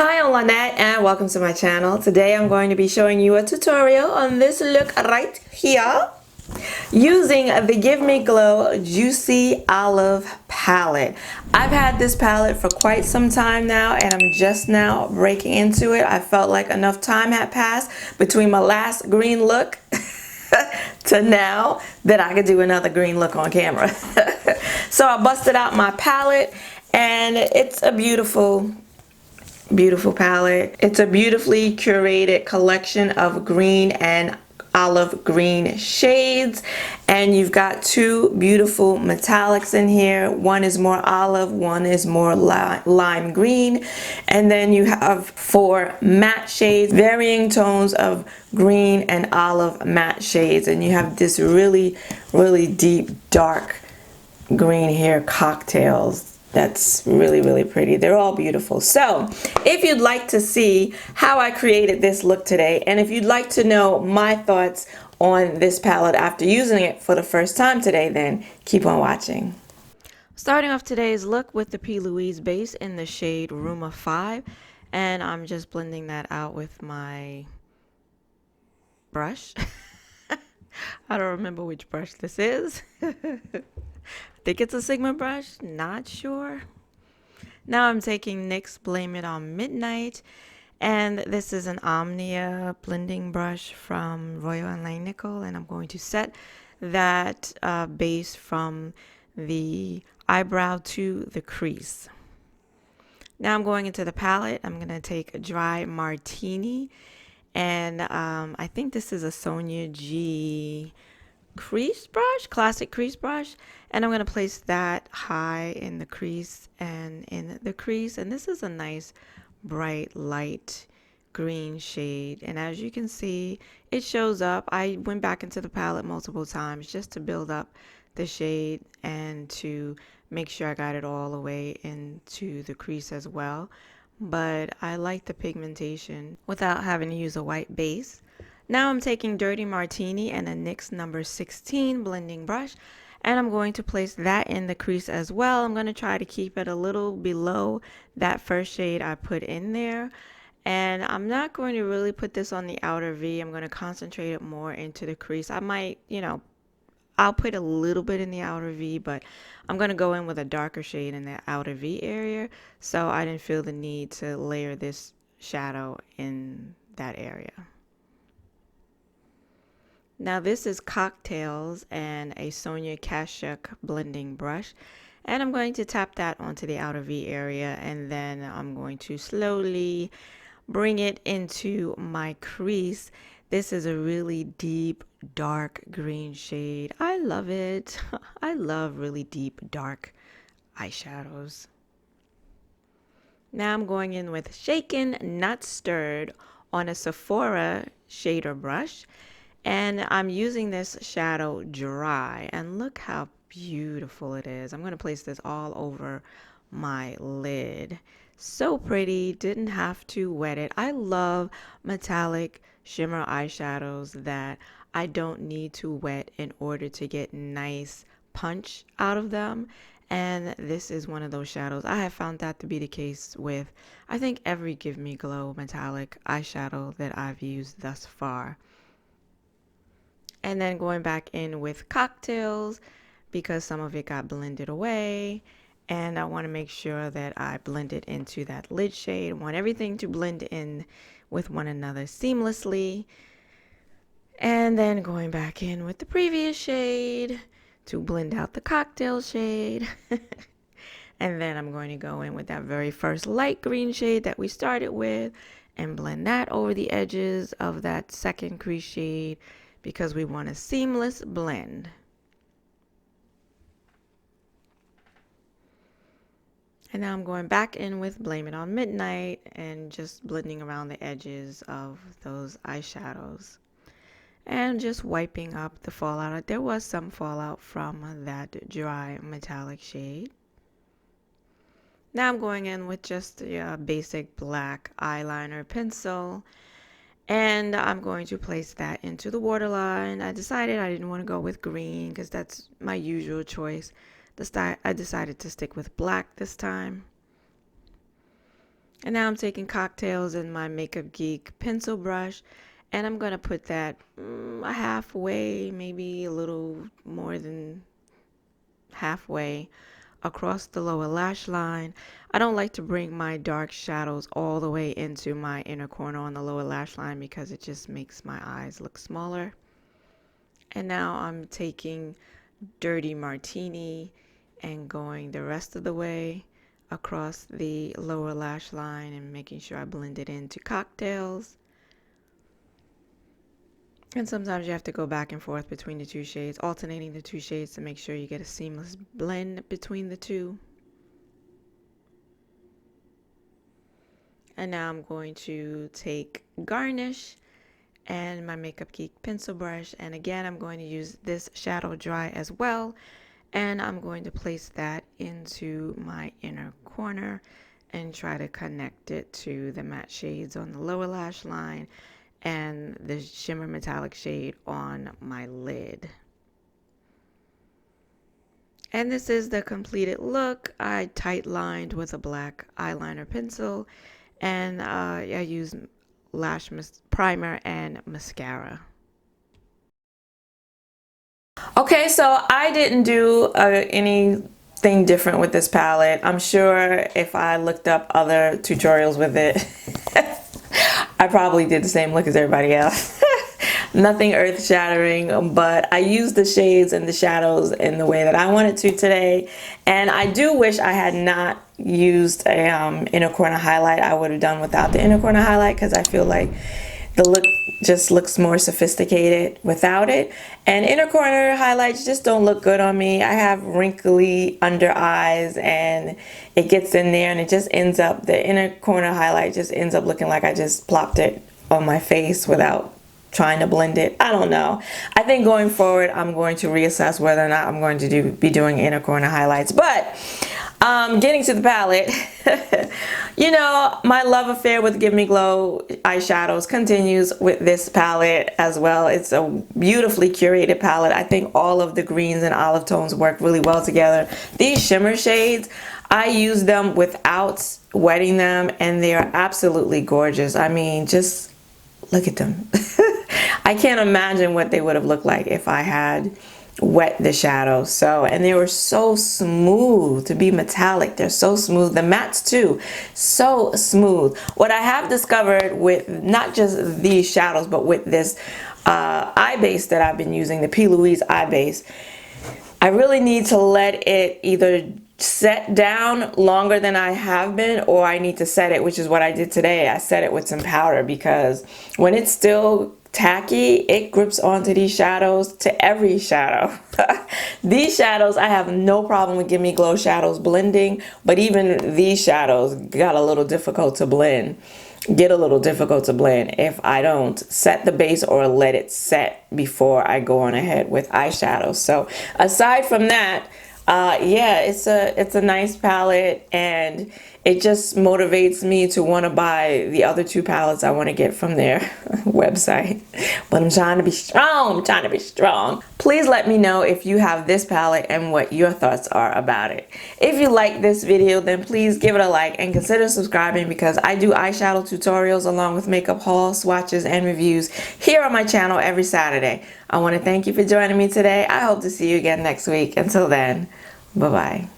Hi, I'm Lynette and welcome to my channel. Today I'm going to be showing you a tutorial on this look right here using the Give Me Glow Juicy Olive palette. I've had this palette for quite some time now and I'm just now breaking into it. I felt like enough time had passed between my last green look to now that I could do another green look on camera. So I busted out my palette and it's a beautiful palette. It's a beautifully curated collection of green and olive green shades, and you've got two beautiful metallics in here. One is more olive, one is more lime green, and then you have four matte shades, varying tones of green and olive matte shades, and you have this really deep dark green here, cocktails. That's really pretty. They're all beautiful. So if you'd like to see how I created this look today, and if you'd like to know my thoughts on this palette after using it for the first time today, then keep on watching. Starting off today's look with the P.Louis base in the shade Rumour 5, and I'm just blending that out with my brush. I don't remember which brush this is. I think it's a Sigma brush, not sure. Now I'm taking NYX Blame It on Midnight, and this is an Omnia blending brush from Royal & Langnickel, and I'm going to set that base from the eyebrow to the crease. Now I'm going into the palette. I'm going to take a Dry Martini, and I think this is a Sonia G crease brush, classic crease brush, and I'm going to place that high in the crease and in the crease. And this is a nice bright light green shade, and as you can see, it shows up. I went back into the palette multiple times just to build up the shade and to make sure I got it all the way into the crease as well, but I like the pigmentation without having to use a white base. Now I'm taking Dirty Martini and a NYX number 16 blending brush, and I'm going to place that in the crease as well. I'm going to try to keep it a little below that first shade I put in there, and I'm not going to really put this on the outer V. I'm going to concentrate it more into the crease. I might, I'll put a little bit in the outer V, but I'm going to go in with a darker shade in the outer V area, so I didn't feel the need to layer this shadow in that area. Now this is Cocktails and a Sonia Kashuk blending brush, and I'm going to tap that onto the outer V area, and then I'm going to slowly bring it into my crease. This is a really deep dark green shade. I love it. I love really deep dark eyeshadows. Now I'm going in with Shaken Not Stirred on a Sephora shader brush. And I'm using this shadow dry, and look how beautiful it is. I'm going to place this all over my lid. So pretty, didn't have to wet it. I love metallic shimmer eyeshadows that I don't need to wet in order to get nice punch out of them. And this is one of those shadows. I have found that to be the case with, I think, every Give Me Glow metallic eyeshadow that I've used thus far. And then going back in with Cocktails because some of it got blended away, and I want to make sure that I blend it into that lid shade. I want everything to blend in with one another seamlessly. And then going back in with the previous shade to blend out the Cocktail shade. And then I'm going to go in with that very first light green shade that we started with and blend that over the edges of that second crease shade, because we want a seamless blend. And now I'm going back in with Blame It on Midnight and just blending around the edges of those eyeshadows and just wiping up the fallout. There was some fallout from that dry metallic shade. Now I'm going in with just a basic black eyeliner pencil, and I'm going to place that into the waterline. I decided I didn't want to go with green because that's my usual choice. I decided to stick with black this time. And now I'm taking Cocktails in my Makeup Geek pencil brush, and I'm going to put that halfway, maybe a little more than halfway across the lower lash line. I don't like to bring my dark shadows all the way into my inner corner on the lower lash line because it just makes my eyes look smaller. And now I'm taking Dirty Martini and going the rest of the way across the lower lash line and making sure I blend it into Cocktails. And sometimes you have to go back and forth between the two shades, alternating the two shades to make sure you get a seamless blend between the two. And now I'm going to take Garnish and my Makeup Geek pencil brush, and again I'm going to use this shadow dry as well, and I'm going to place that into my inner corner and try to connect it to the matte shades on the lower lash line and the shimmer metallic shade on my lid. And this is the completed look. I tight lined with a black eyeliner pencil, and I use lash primer and mascara. Okay, so I didn't do anything different with this palette. I'm sure if I looked up other tutorials with it, I probably did the same look as everybody else. Nothing earth-shattering, but I used the shades and the shadows in the way that I wanted to today. And I do wish I had not used a inner corner highlight. I would have done without the inner corner highlight because I feel like the look just looks more sophisticated without it. And inner corner highlights just don't look good on me. I have wrinkly under eyes and it gets in there and it just ends up, the inner corner highlight just ends up looking like I just plopped it on my face without trying to blend it. I don't know. I think going forward I'm going to reassess whether or not I'm going to be doing inner corner highlights. But getting to the palette, you know, my love affair with Give Me Glow eyeshadows continues with this palette as well. It's a beautifully curated palette. I think all of the greens and olive tones work really well together. These shimmer shades, I use them without wetting them and they are absolutely gorgeous. I mean, just look at them. I can't imagine what they would have looked like if I had wet the shadows. So, and they were so smooth to be metallic. They're so smooth. The mattes too, so smooth. What I have discovered with not just these shadows, but with this eye base that I've been using, the P.Louis eye base, I really need to let it either set down longer than I have been, or I need to set it, which is what I did today. I set it with some powder because when it's still tacky, it grips onto these shadows, to every shadow. These shadows, I have no problem with Give Me Glow shadows blending, but even these shadows got a little difficult to blend. Get a little difficult to blend if I don't set the base or let it set before I go on ahead with eyeshadows. So aside from that, yeah, it's a nice palette, and it just motivates me to want to buy the other two palettes I want to get from their website. But I'm trying to be strong. I'm trying to be strong. Please let me know if you have this palette and what your thoughts are about it. If you like this video, then please give it a like and consider subscribing, because I do eyeshadow tutorials along with makeup hauls, swatches, and reviews here on my channel every Saturday. I want to thank you for joining me today. I hope to see you again next week. Until then, bye-bye.